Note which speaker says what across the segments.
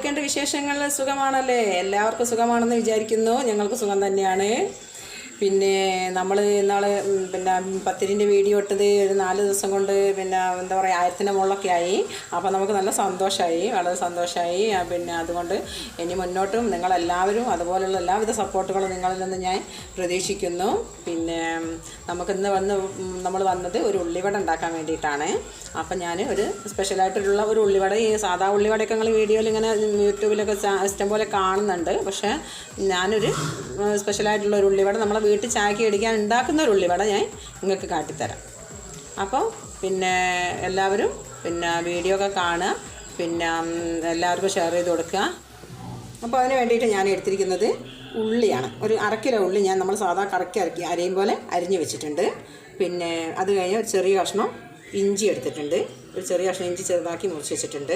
Speaker 1: എന്തൊക്കെയുണ്ട് വിശേഷങ്ങൾ? സുഖമാണല്ലേ? എല്ലാവർക്കും സുഖമാണെന്ന് വിചാരിക്കുന്നു. ഞങ്ങൾക്ക് സുഖം തന്നെയാണ്. പിന്നെ നമ്മൾ ഇന്നാൾ പിന്നെ പത്തിരിൻ്റെ വീഡിയോ ഇട്ടത് ഒരു 4 ദിവസം കൊണ്ട് പിന്നെ എന്താ പറയുക 1000-ൻ്റെ മുകളിലൊക്കെ ആയി. അപ്പോൾ നമുക്ക് നല്ല സന്തോഷമായി, വളരെ സന്തോഷമായി. പിന്നെ അതുകൊണ്ട് ഇനി മുന്നോട്ടും നിങ്ങളെല്ലാവരും അതുപോലുള്ള എല്ലാവിധ സപ്പോർട്ടുകളും നിങ്ങളിൽ നിന്ന് ഞാൻ പ്രതീക്ഷിക്കുന്നു. പിന്നെ നമുക്കിന്ന് നമ്മൾ വന്നത് ഒരു ഉള്ളിവട ഉണ്ടാക്കാൻ വേണ്ടിയിട്ടാണ്. അപ്പം ഞാൻ ഒരു സ്പെഷ്യലായിട്ടുള്ള ഒരു ഉള്ളിവട, ഈ സാധാ ഉള്ളിവടയൊക്കെ നിങ്ങൾ വീഡിയോയിൽ ഇങ്ങനെ യൂട്യൂബിലൊക്കെ ഇഷ്ടംപോലെ കാണുന്നുണ്ട്. പക്ഷേ ഞാനൊരു സ്പെഷ്യലായിട്ടുള്ള ഒരു ഉള്ളിവട നമ്മളെ വീട്ടിൽ ചായക്ക് അടിക്കാൻ ഉണ്ടാക്കുന്ന ഒരു ഉള്ളിവട ഞാൻ നിങ്ങൾക്ക് കാട്ടിത്തരാം. അപ്പോൾ പിന്നെ എല്ലാവരും പിന്നെ വീഡിയോ ഒക്കെ കാണുക, പിന്നെ എല്ലാവർക്കും ഷെയർ ചെയ്ത് കൊടുക്കുക. അപ്പോൾ അതിന് വേണ്ടിയിട്ട് ഞാൻ എടുത്തിരിക്കുന്നത് ഉള്ളിയാണ്. ഒരു 1/2 കിലോ ഉള്ളി ഞാൻ നമ്മൾ സാധാ കറക്കി അരിയും പോലെ അരിഞ്ഞ് വെച്ചിട്ടുണ്ട്. പിന്നെ അത് കഴിഞ്ഞ് ഒരു ചെറിയ കഷ്ണം ഇഞ്ചി എടുത്തിട്ടുണ്ട്. ഒരു ചെറിയ കഷ്ണം ഇഞ്ചി ചെറുതാക്കി മുറിച്ച് വെച്ചിട്ടുണ്ട്.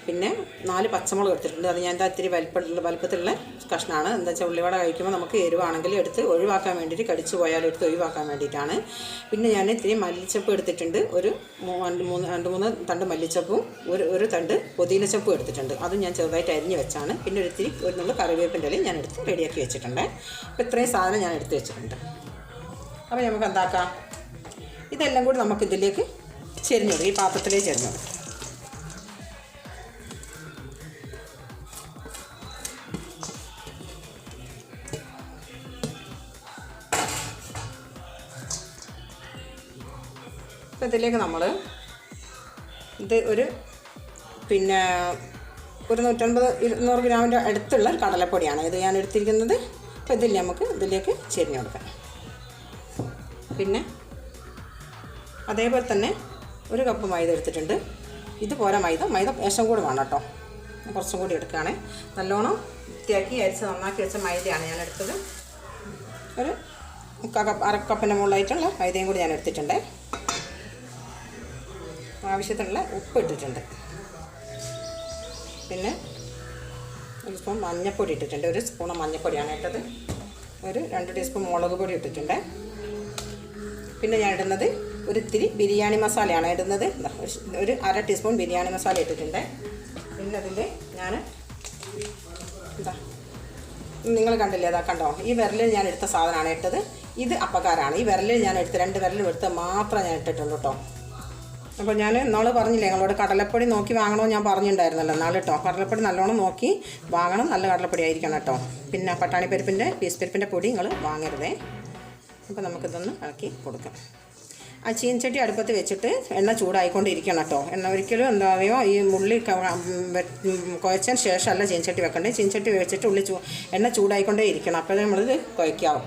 Speaker 1: പിന്നെ 4 പച്ചമുളക് എടുത്തിട്ടുണ്ട്. അത് ഞാൻ ഇത്തിരി വലുപ്പത്തിലുള്ള കഷ്ണമാണ്. എന്താ വെച്ചാൽ ഉള്ളിവട കഴിക്കുമ്പോൾ നമുക്ക് എരിവാണെങ്കിൽ എടുത്ത് ഒഴിവാക്കാൻ വേണ്ടിയിട്ട്, കടിച്ചു പോയാലും എടുത്ത് ഒഴിവാക്കാൻ വേണ്ടിയിട്ടാണ്. പിന്നെ ഞാൻ ഇത്തിരി മല്ലിച്ചപ്പ് എടുത്തിട്ടുണ്ട്. ഒരു 2-3 തണ്ട് മല്ലിച്ചപ്പും ഒരു തണ്ട് പുതിനച്ചപ്പും എടുത്തിട്ടുണ്ട്. അതും ഞാൻ ചെറുതായിട്ട് അരിഞ്ഞ് വെച്ചാണ്. പിന്നെ ഒരു നുള്ള കറിവേപ്പിൻ്റെ ഇലയും ഞാൻ എടുത്ത് റെഡിയാക്കി വെച്ചിട്ടുണ്ട്. അപ്പോൾ ഇത്രയും സാധനം ഞാൻ എടുത്ത് വെച്ചിട്ടുണ്ട്. അപ്പോൾ നമുക്ക് എന്താക്കാം, ഇതെല്ലാം കൂടി നമുക്ക് ഇതിലേക്ക് ചെരിഞ്ഞോടും, ഈ പാത്രത്തിലേക്ക് ചെരിഞ്ഞോടും. അപ്പോൾ ഇതിലേക്ക് നമ്മൾ ഇത് ഒരു 150-200 ഗ്രാമിൻ്റെ അടുത്തുള്ള കടലപ്പൊടിയാണ് ഇത് ഞാൻ എടുത്തിരിക്കുന്നത്. അപ്പോൾ ഇതിലേക്ക് ചെരിഞ്ഞ് കൊടുക്കാം. പിന്നെ അതേപോലെ തന്നെ 1 കപ്പ് മൈദ എടുത്തിട്ടുണ്ട്. ഇതുപോലെ മൈദ ലേശം കൂടി വേണം കേട്ടോ, കുറച്ചും കൂടി എടുക്കുകയാണ്. നല്ലോണം വൃത്തിയാക്കി അരിച്ച് നന്നാക്കി വെച്ച മൈദയാണ് ഞാൻ എടുത്തത്. ഒരു 1/2 കപ്പിൻ്റെ മുകളിലായിട്ടുള്ള മൈദയും കൂടി ഞാൻ എടുത്തിട്ടുണ്ട്. ആവശ്യത്തിനുള്ള ഉപ്പ് ഇട്ടിട്ടുണ്ട്. പിന്നെ 1 സ്പൂൺ മഞ്ഞൾപ്പൊടി ഇട്ടിട്ടുണ്ട്. 1 സ്പൂൺ മഞ്ഞൾപ്പൊടിയാണ് ഇട്ടത്. ഒരു 2 ടീസ്പൂൺ മുളക് പൊടി ഇട്ടിട്ടുണ്ട്. പിന്നെ ഞാൻ ഇടുന്നത് ഇത്തിരി ബിരിയാണി മസാലയാണ് ഇടുന്നത്. ഒരു 1/2 ടീസ്പൂൺ ബിരിയാണി മസാല ഇട്ടിട്ടുണ്ട്. പിന്നെ അതിൽ ഞാൻ നിങ്ങൾ കണ്ടില്ലേ, അതാ കണ്ടോ, ഈ വിരലിൽ ഞാൻ എടുത്ത സാധനമാണ് ഇട്ടത്. ഇത് അപ്പക്കാരാണ്. ഈ വിരലിൽ ഞാൻ എടുത്ത് 2 വിരലും എടുത്ത് മാത്രമേ ഞാൻ ഇട്ടിട്ടുള്ളൂ കേട്ടോ. അപ്പോൾ ഞാൻ ഇന്നാൾ പറഞ്ഞില്ലേ നിങ്ങളോട് കടലപ്പൊടി നോക്കി വാങ്ങണമെന്ന് ഞാൻ പറഞ്ഞിട്ടുണ്ടായിരുന്നല്ലോ എന്നാൾ കേട്ടോ. കടലപ്പൊടി നല്ലോണം നോക്കി വാങ്ങണം, നല്ല കടലപ്പൊടി ആയിരിക്കണം കേട്ടോ. പിന്നെ പട്ടാണിപ്പരിപ്പിൻ്റെ പീസ്പരിപ്പിൻ്റെ പൊടി നിങ്ങൾ വാങ്ങരുതേ. അപ്പോൾ നമുക്കിതൊന്ന് ഇളക്കി കൊടുക്കാം. ആ ചീനച്ചട്ടി അടുപ്പത്ത് വെച്ചിട്ട് എണ്ണ ചൂടായിക്കൊണ്ടിരിക്കണം കേട്ടോ. എണ്ണ ഒരിക്കലും എന്താ പറയുക, ഈ ഉള്ളി കുഴച്ചതിന് ശേഷമല്ല ചീനച്ചട്ടി വെക്കണ്ടേ. ചീനച്ചട്ടി വെച്ചിട്ട് എണ്ണ ചൂടായിക്കൊണ്ടേ ഇരിക്കണം, അപ്പോൾ നമ്മളിത് കുഴയ്ക്കാവും.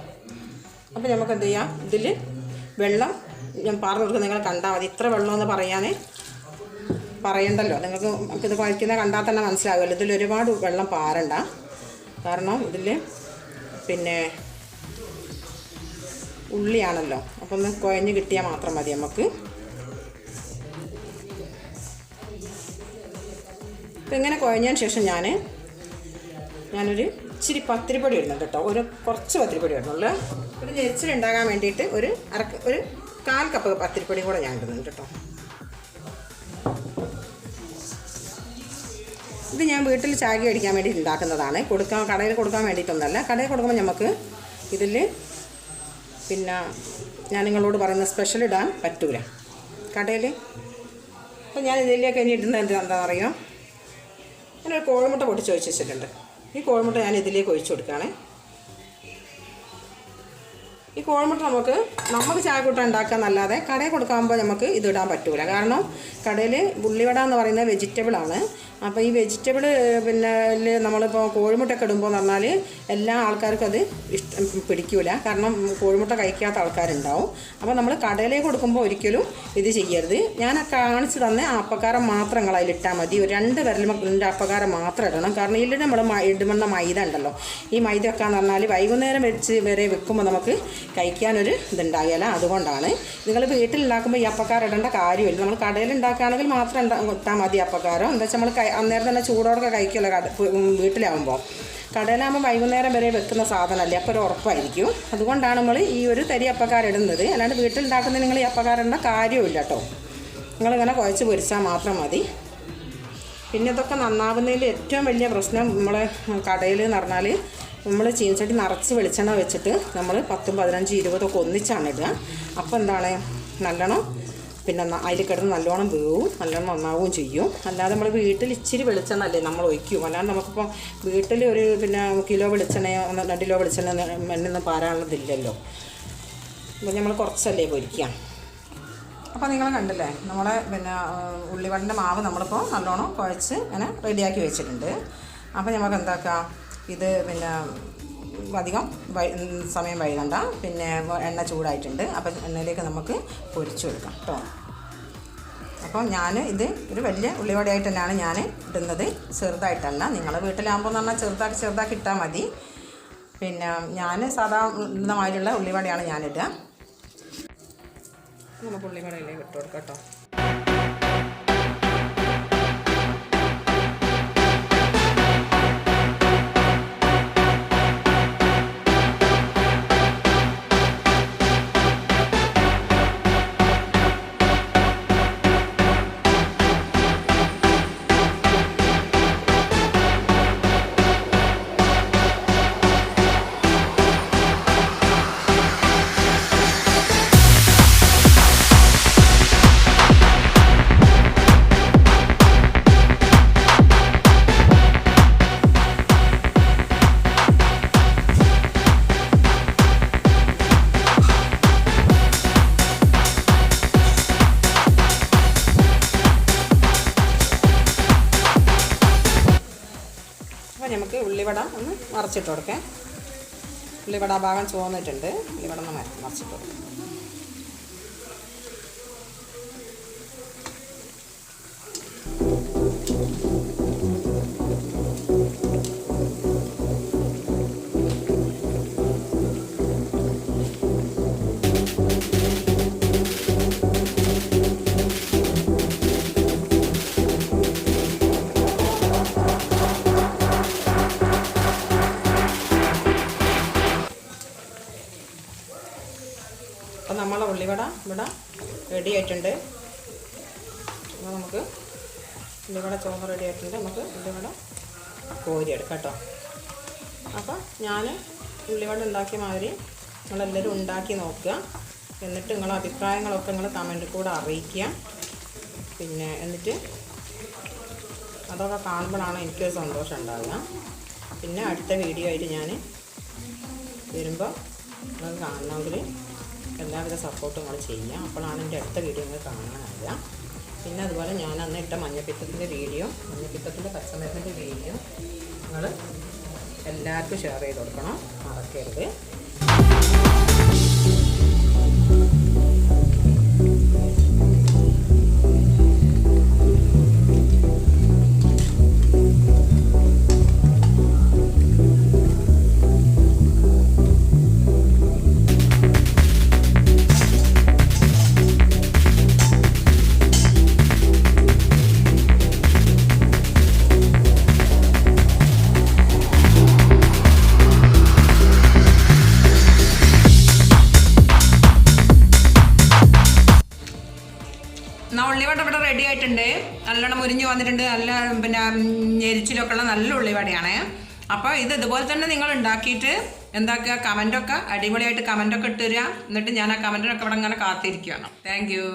Speaker 1: അപ്പോൾ നമുക്ക് എന്ത് ചെയ്യാം, ഇതിൽ വെള്ളം ഞാൻ പറഞ്ഞു കൊടുക്കുക, നിങ്ങൾ കണ്ടാൽ മതി. ഇത്ര വെള്ളമെന്ന് പറയണ്ടല്ലോ, നമുക്കിത് കുഴയ്ക്കുന്ന കണ്ടാൽ തന്നെ മനസ്സിലാകുമല്ലോ. ഇതിൽ ഒരുപാട് വെള്ളം പാരണ്ട, കാരണം ഇതിൽ പിന്നെ ഉള്ളിയാണല്ലോ. അപ്പോൾ ഒന്ന് കുഴഞ്ഞ് കിട്ടിയാൽ മാത്രം മതി നമുക്ക്. അപ്പോൾ ഇങ്ങനെ കുഴഞ്ഞതിന് ശേഷം ഞാനൊരു ഇച്ചിരി പത്തിരിപ്പൊടി ഇടുന്നുണ്ട് കേട്ടോ. കുറച്ച് പത്തിരിപ്പൊടി ഇടുന്നുള്ളൂ. ഒരു ഞെരിച്ചിലുണ്ടാകാൻ വേണ്ടിയിട്ട് ഒരു 1/4 കപ്പ് പത്തിരിപ്പൊടിയും കൂടെ ഞാൻ ഇടുന്നുണ്ട് കേട്ടോ. ഇത് ഞാൻ വീട്ടിൽ ചായ അടിക്കാൻ വേണ്ടി ഉണ്ടാക്കുന്നതാണ്. കടയിൽ കൊടുക്കാൻ വേണ്ടിയിട്ടൊന്നല്ല. കടയിൽ കൊടുക്കുമ്പോൾ നമുക്ക് ഇതിൽ പിന്നെ ഞാൻ നിങ്ങളോട് പറയുന്ന സ്പെഷ്യൽ ഇടാൻ പറ്റൂല കടയിൽ. അപ്പോൾ ഞാൻ ഇതിലേക്ക് ഇനി ഇടുന്നത് എന്താണെന്ന് അറിയാം, ഞാനൊരു കോഴിമുട്ട പൊട്ടിച്ച് ഒഴിച്ച് വെച്ചിട്ടുണ്ട്. ഈ കോഴിമുട്ട ഞാൻ ഇതിലേക്ക് ഒഴിച്ച് കൊടുക്കുകയാണ്. ഈ കോഴിമുട്ട നമുക്ക് ചായ കൂട്ട ഉണ്ടാക്കാന്നല്ലാതെ കടയിൽ കൊടുക്കാകുമ്പോൾ നമുക്ക് ഇതിടാൻ പറ്റൂല. കാരണം കടയിൽ ഉള്ളിവട എന്ന് പറയുന്നത് വെജിറ്റബിളാണ്. അപ്പോൾ ഈ വെജിറ്റബിൾ പിന്നെ നമ്മളിപ്പോൾ കോഴിമുട്ടയൊക്കെ ഇടുമ്പോൾ എന്ന് പറഞ്ഞാൽ എല്ലാ ആൾക്കാർക്കും അത് പിടിക്കില്ല. കാരണം കോഴിമുട്ട കഴിക്കാത്ത ആൾക്കാരുണ്ടാവും. അപ്പോൾ നമ്മൾ കടയിലേക്ക് കൊടുക്കുമ്പോൾ ഒരിക്കലും ഇത് ചെയ്യരുത്. ഞാൻ കാണിച്ച് തന്നെ ആ അപ്പക്കാരം മാത്രം നിങ്ങൾ അതിലിട്ടാൽ മതി. ഒരു 2 വിരലിൻ്റെ അപ്പക്കാരം മാത്രം ഇടണം. കാരണം ഇതിൽ നമ്മൾ ഇടുന്ന മൈദ ഉണ്ടല്ലോ, ഈ മൈദ വെക്കാന്ന് പറഞ്ഞാൽ വൈകുന്നേരം വരെ വെക്കുമ്പോൾ നമുക്ക് കഴിക്കാനൊരു ഇതുണ്ടാകില്ല. അതുകൊണ്ടാണ് നിങ്ങൾ വീട്ടിലുണ്ടാക്കുമ്പോൾ ഈ അപ്പക്കാരം ഇടേണ്ട കാര്യമില്ല. നമ്മൾ കടയിൽ ഉണ്ടാക്കുകയാണെങ്കിൽ മാത്രം ഇട്ടാൽ മതി അപ്പക്കാരം. എന്താ വെച്ചാൽ നമ്മൾ അന്നേരം തന്നെ ചൂടോടൊക്കെ കഴിക്കുമല്ലോ വീട്ടിലാവുമ്പോൾ. കടയിലാകുമ്പോൾ വൈകുന്നേരം വരെ വെക്കുന്ന സാധനമല്ലേ, അപ്പോൾ ഒരു ഉറപ്പായിരിക്കും. അതുകൊണ്ടാണ് നമ്മൾ ഈ ഒരു തരി അപ്പക്കാരം ഇടുന്നത്. അല്ലാണ്ട് വീട്ടിലുണ്ടാക്കുന്നത് നിങ്ങൾ ഈ അപ്പക്കാരം ഇടേണ്ട കാര്യമില്ല കേട്ടോ. നിങ്ങളിങ്ങനെ കുഴച്ച് പൊരിച്ചാൽ മാത്രം മതി. പിന്നെ ഇതൊക്കെ നന്നാവുന്നതിൽ ഏറ്റവും വലിയ പ്രശ്നം നമ്മളെ കടയിൽ എന്ന് പറഞ്ഞാൽ നമ്മൾ ചീനച്ചട്ടി നിറച്ച് വെളിച്ചെണ്ണ വെച്ചിട്ട് നമ്മൾ 10, 15, 20 ഒക്കെ ഒന്നിച്ചാണ് ഇടുക. അപ്പോൾ എന്താണ് നല്ലോണം പിന്നെ അതിൽ കിടന്ന് നല്ലോണം വേവും, നല്ലോണം നന്നാവുകയും ചെയ്യും. അല്ലാതെ നമ്മൾ വീട്ടിൽ ഇച്ചിരി വെളിച്ചെണ്ണ അല്ലേ നമ്മൾ ഒഴിക്കും. അല്ലാതെ നമുക്കിപ്പോൾ വീട്ടിൽ ഒരു പിന്നെ കിലോ വെളിച്ചെണ്ണയോ 2 കിലോ വെളിച്ചെണ്ണ എണ്ണയൊന്നും പാരാനുള്ളതില്ലല്ലോ. അപ്പോൾ നമ്മൾ കുറച്ചല്ലേ പൊരിക്കുക. അപ്പോൾ നിങ്ങൾ കണ്ടില്ലേ നമ്മളെ പിന്നെ ഉള്ളിവടൻ്റെ മാവ് നമ്മളിപ്പോൾ നല്ലോണം കുഴച്ച് ഇങ്ങനെ റെഡിയാക്കി വെച്ചിട്ടുണ്ട്. അപ്പോൾ നമുക്ക് എന്താക്കാം, ഇത് പിന്നെ അധികം സമയം വൈകണ്ട. പിന്നെ എണ്ണ ചൂടായിട്ടുണ്ട്. അപ്പം എണ്ണയിലേക്ക് നമുക്ക് പൊരിച്ചു കൊടുക്കാം കേട്ടോ. അപ്പോൾ ഞാൻ ഇത് ഒരു വലിയ ഉള്ളിവടയായിട്ട് തന്നെയാണ് ഞാൻ ഇടുന്നത്, ചെറുതായിട്ടല്ല. നിങ്ങളുടെ വീട്ടിലാകുമ്പോൾ എന്ന് പറഞ്ഞാൽ ചെറുതാക്കി ഇട്ടാൽ മതി. പിന്നെ ഞാൻ സാധാരണ മാതിരിയുള്ള ഉള്ളിവടയാണ് ഞാനിടുക. നമുക്ക് ഉള്ളിവടയിലേക്ക് ഇട്ട് കൊടുക്കാം കേട്ടോ. അപ്പോൾ നമുക്ക് ഉള്ളിവട ഒന്ന് മറച്ചിട്ട് കൊടുക്കാം. ഉള്ളിവട ഭാഗം ചുവന്നിട്ടുണ്ട്. ഉള്ളിവട ഒന്ന് മറച്ചിട്ട് കൊടുക്കാം. അപ്പോൾ നമ്മളെ ഉള്ളിവട ഇവിടെ റെഡി ആയിട്ടുണ്ട്. അപ്പോൾ നമുക്ക് ഉള്ളിവട ചോറ് റെഡി ആയിട്ടുണ്ട്. നമുക്ക് ഉള്ളിവട കോരിയെടുക്കാം കേട്ടോ. അപ്പോൾ ഞാൻ ഉള്ളിവട ഉണ്ടാക്കിയ മാതിരി നിങ്ങളെല്ലാവരും ഉണ്ടാക്കി നോക്കുക. എന്നിട്ട് നിങ്ങളെ അഭിപ്രായങ്ങളൊക്കെ നിങ്ങൾ കമൻറ്റിൽ കൂടെ അറിയിക്കുക. പിന്നെ എന്നിട്ട് അതൊക്കെ കാണുമ്പോഴാണ് എനിക്കൊരു സന്തോഷം ഉണ്ടാവുക. പിന്നെ അടുത്ത വീഡിയോ ആയിട്ട് ഞാൻ വരുമ്പോൾ നിങ്ങൾ കാണണമെങ്കിൽ എല്ലാവിധ സപ്പോർട്ടും നിങ്ങൾ ചെയ്യുക. അപ്പോഴാണ് എൻ്റെ അടുത്ത വീഡിയോ നിങ്ങൾ കാണാനാവുക. പിന്നെ അതുപോലെ ഞാൻ അന്ന് ഇട്ട മഞ്ഞപ്പിത്തത്തിൻ്റെ പച്ചമരുന്നിൻ്റെ വീഡിയോ നിങ്ങൾ എല്ലാവർക്കും ഷെയർ ചെയ്ത് കൊടുക്കണം, മറക്കരുത്. ഉള്ളിവട ഇവിടെ റെഡി ആയിട്ടുണ്ട്. നല്ലോണം മുരിഞ്ഞ് വന്നിട്ടുണ്ട്. നല്ല പിന്നെ ഞെരിച്ചിലൊക്കെ ഉള്ള നല്ല ഉള്ളിവടയാണ്. അപ്പോൾ ഇത് ഇതുപോലെ തന്നെ നിങ്ങൾ ഉണ്ടാക്കിയിട്ട് എന്താക്കുക, കമൻറ്റൊക്കെ അടിപൊളിയായിട്ട് കമൻറ്റൊക്കെ ഇട്ട് തരിക. എന്നിട്ട് ഞാൻ ആ കമൻറ്റിനൊക്കെ ഇവിടെ ഇങ്ങനെ കാത്തിരിക്കുകയാണ്. Thank you.